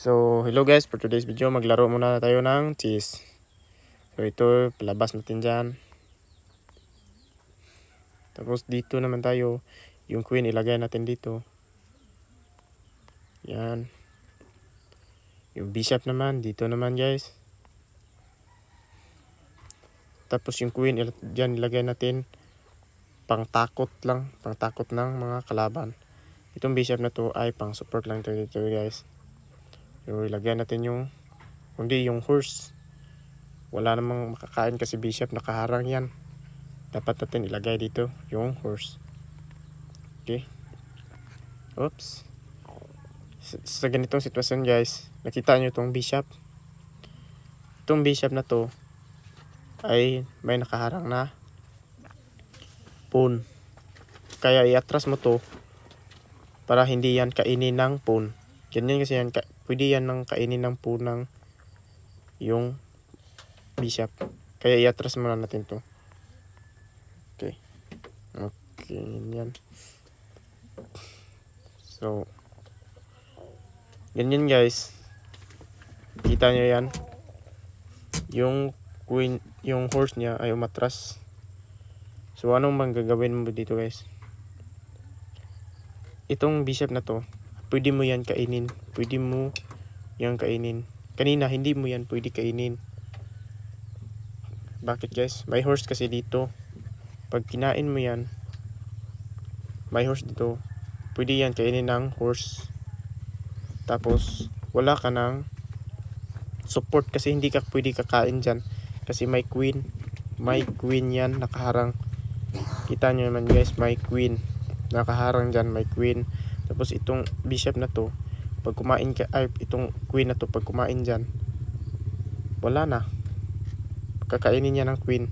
So, hello guys, for today's video, maglaro muna tayo ng chess. So, ito, palabas natin dyan. Tapos, dito naman tayo, yung queen, ilagay natin dito. Yan. Yung bishop naman, dito naman guys. Tapos, yung queen, dyan ilagay natin. Pang takot lang, pang takot ng mga kalaban. Itong bishop na to ay pang support lang dito guys. So, ilagay natin yung, kundi yung horse. Wala namang makakain kasi bishop, nakaharang yan. Dapat natin ilagay dito yung horse. Okay. Oops. Sa ganitong sitwasyon guys, nakita nyo itong bishop. Itong bishop na to ay may nakaharang na pawn. Kaya iatras mo to para hindi yan kainin ng pawn. Ganyan kasi yan, pwede yan ng kainin ng pawn ng yung bishop. Kaya iatras muna natin to. Okay. Okay, yan. So, ganyan guys. Kita nyo yan. Yung queen, yung horse niya ay umatras. So, anong bang gagawin mo dito guys? Itong bishop na to, pwede mo yan kainin. Pwede mo yan kainin. Kanina, hindi mo yan pwede kainin. Bakit guys? May horse kasi dito. Pag kinain mo yan, may horse dito. Pwede yan kainin ng horse. Tapos, wala ka ng support kasi hindi ka pwede kakain dyan. Kasi may queen. May queen yan, nakaharang. Kita nyo naman guys, may queen. Nakaharang dyan, may queen. Tapos itong bishop na to, pag kumain ka, ay itong queen na to, pag kumain dyan, wala na. Kakainin niya ng queen.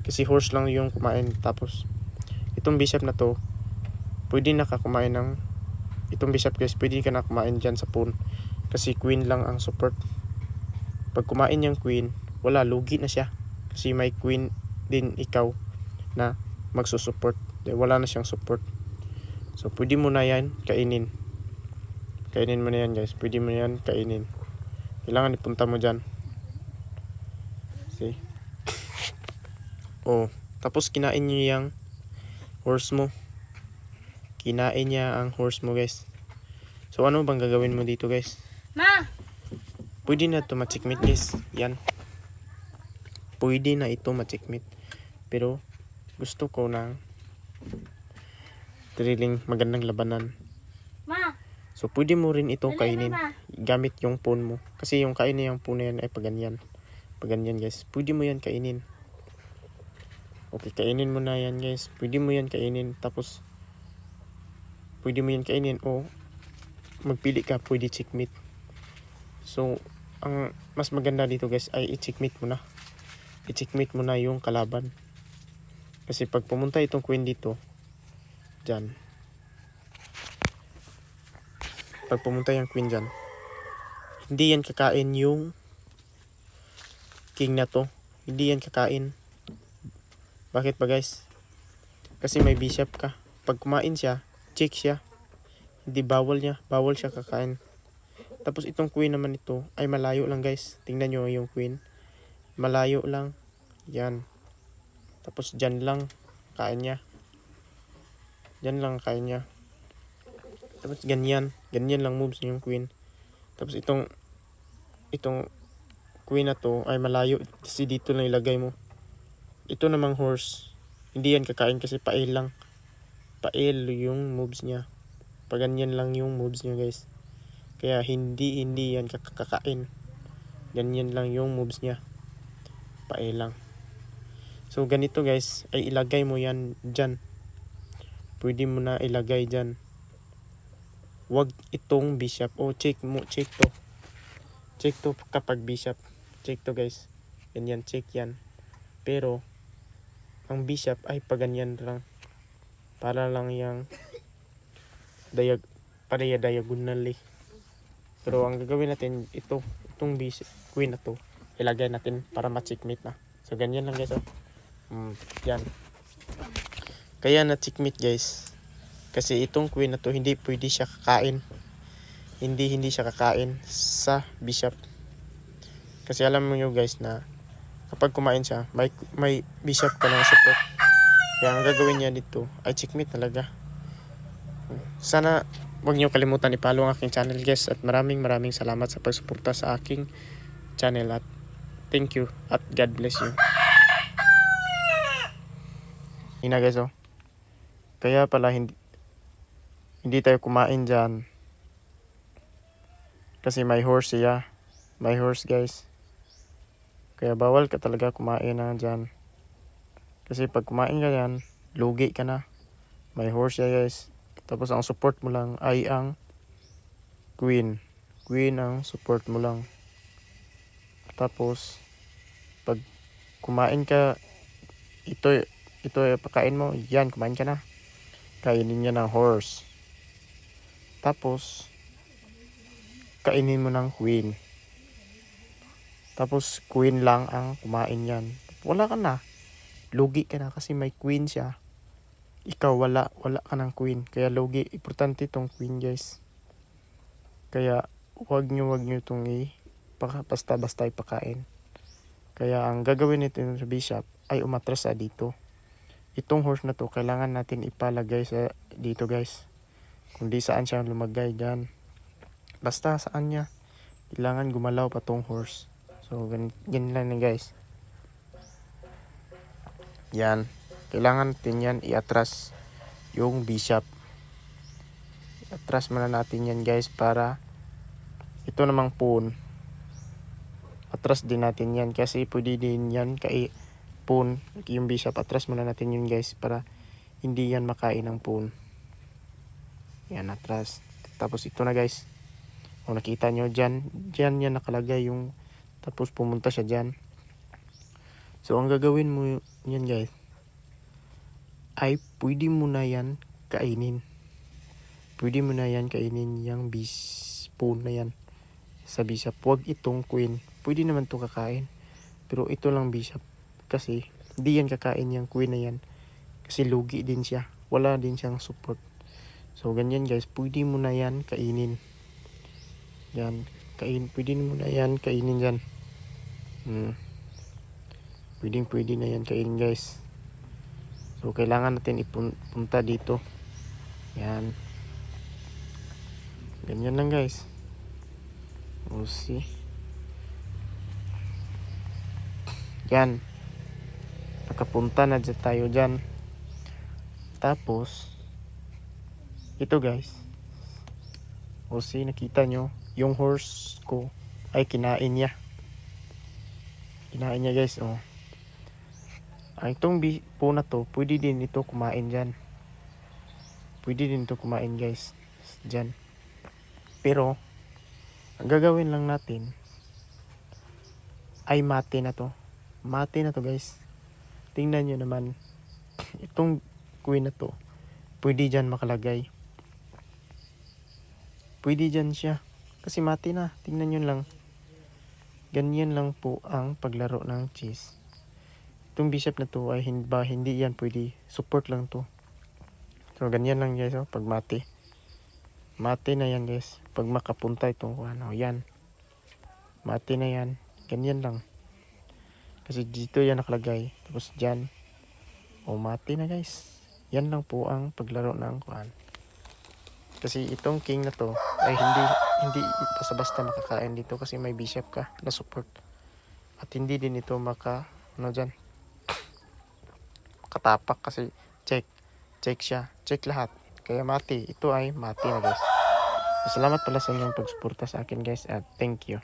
Kasi horse lang yung kumain. Tapos, itong bishop na to, pwede na ka kumain ng, itong bishop guys, pwede ka na kumain dyan sa pawn. Kasi queen lang ang support. Pag kumain yung queen, wala, lugi na siya. Kasi may queen din ikaw na magsusupport. Wala na siyang support. So, pwede mo na yan kainin. Kainin mo na yan guys. Pwede mo na yan kainin. Kailangan ipunta mo dyan. See? Oh, tapos kinain niya yung horse mo. Kinain niya ang horse mo guys. So, ano bang gagawin mo dito guys? Ma! Pwede na ito ma-checkmate guys. Yan. Pwede na ito ma-checkmate. Pero, gusto ko ng thrilling, magandang labanan. Ma! So, pwede mo rin ito Dali, kainin. mama. Gamit yung pawn mo. Kasi yung kainin yung pawn na yan ay paganyan. Paganyan guys. Pwede mo yan kainin. Okay, kainin mo na yan guys. Pwede mo yan kainin. Tapos, pwede mo yan kainin. O, magpili ka. Pwede checkmate. So, ang mas maganda dito guys ay i-checkmate mo na. I-checkmate mo na yung kalaban. Kasi pag pumunta itong queen dito, dyan. Pag pumunta yung queen dyan, hindi yan kakain yung king na to. Hindi yan kakain. Bakit ba guys? Kasi may bishop ka. Pag kumain siya, check siya. Hindi bawal niya. Bawal siya kakain. Tapos itong queen naman ito ay malayo lang guys. Tingnan nyo yung queen. Malayo lang. Yan. Tapos dyan lang kain niya. Dyan lang kain niya. Tapos ganyan. Ganyan lang moves yung queen. Tapos itong queen na to ay malayo. Kasi dito lang ilagay mo. Ito namang horse. Hindi yan kakain kasi pail lang. Pail yung moves niya. Paganyan lang yung moves niya guys. Kaya hindi yan kakain. Ganyan lang yung moves niya. Pail lang. So ganito guys, ay ilagay mo yan dyan. Pwede mo na ilagay dyan. Wag itong bishop. O check to. Check to kapag bishop. Check to guys. Ganyan, check yan. Pero, ang bishop ay paganyan lang. Para lang yung diagonally. Pero ang gagawin natin, itong bishop, queen na to, ilagay natin para ma-checkmate na. So, ganyan lang guys. Yan. Kaya na checkmate guys. Kasi itong queen na to, hindi pwede siya kakain. hindi siya kakain sa bishop. Kasi alam mo nyo guys na kapag kumain siya, may bishop ka ng support. Kaya ang gagawin niya dito ay checkmate talaga. Sana huwag niyo kalimutan i-follow ang aking channel guys, at maraming salamat sa pagsuporta sa aking channel, at thank you at God bless you. Ina guys oh. Kaya pala hindi tayo kumain dyan. Kasi may horse siya. May horse guys. Kaya bawal ka talaga kumain na dyan. Kasi pag kumain ka dyan, lugi ka na. May horse siya guys. Tapos ang support mo lang ay ang queen. Queen ang support mo lang. Tapos pag kumain ka, ito ay pakain mo. Yan, kumain ka na. Kainin niya ng horse. Tapos kainin mo ng queen. Tapos queen lang ang kumain yan. Wala ka na. Lugi ka na kasi may queen siya. Ikaw wala ka ng queen. Kaya lugi. Importante itong queen guys. Kaya wag nyo itong basta-basta ipakain. Kaya ang gagawin nito sa bishop ay umatras sa dito. Itong horse na to kailangan natin ipalagay sa dito guys. Kung di saan siya lumagay dyan. Basta saan niya. Kailangan gumalaw pa tong horse. So ganyan lang guys. Yan. Kailangan natin yan iatras yung bishop. Iatras muna natin yan guys para ito namang pawn. Atras din natin yan kasi pwede din yan pawn. Yung bishop atras muna natin yun guys para hindi yan makain ng pawn. Yan atras. Tapos ito na guys. Kung nakita nyo dyan yan nakalagay yung tapos pumunta siya dyan. So ang gagawin mo yan guys ay pwede mo na yan kainin. Pwede mo na yan kainin yung pawn na yan sa bishop. Huwag itong queen. Pwede naman itong kakain. Pero ito lang bishop. Kasi hindi yan kakain yung queen na yan. Kasi lugi din siya. Wala din siyang support. So ganyan guys. Pwede mo na yan kainin. Yan. Pwede mo na yan kainin dyan. Pwede na yan kainin guys. So kailangan natin ipunta dito. Yan. Ganyan lang guys. We'll see. Yan. Nakapunta na dyan tayo dyan. Tapos ito guys. We'll see. Nakita nyo. Yung horse ko ay kinain niya. Kinain niya guys. Oh. Ang itong po na to, pwede din ito kumain dyan. Pwede din ito kumain guys. Dyan. Pero, ang gagawin lang natin ay mate na to. Mate na to guys. Tingnan nyo naman. Itong queen na to, pwede dyan makalagay. Pwede dyan siya. Kasi mate na. Tingnan nyo lang. Ganyan lang po ang paglaro ng chess. Itong bishop na to ay hindi yan pwede. Support lang to. So ganyan lang guys. Oh, pag mate. Mate na yan guys. Pag makapunta itong yan. Mate na yan. Ganyan lang. Kasi dito yan nakalagay. Tapos dyan. Mate na guys. Yan lang po ang paglaro ng Kasi itong king na to ay hindi basta-basta makakain dito kasi may bishop ka na support. At hindi din ito dyan. Katapak kasi check siya. Check lahat. Kaya mati. Ito ay mati na guys. Salamat pala sa inyong pagsuporta sa akin guys at thank you.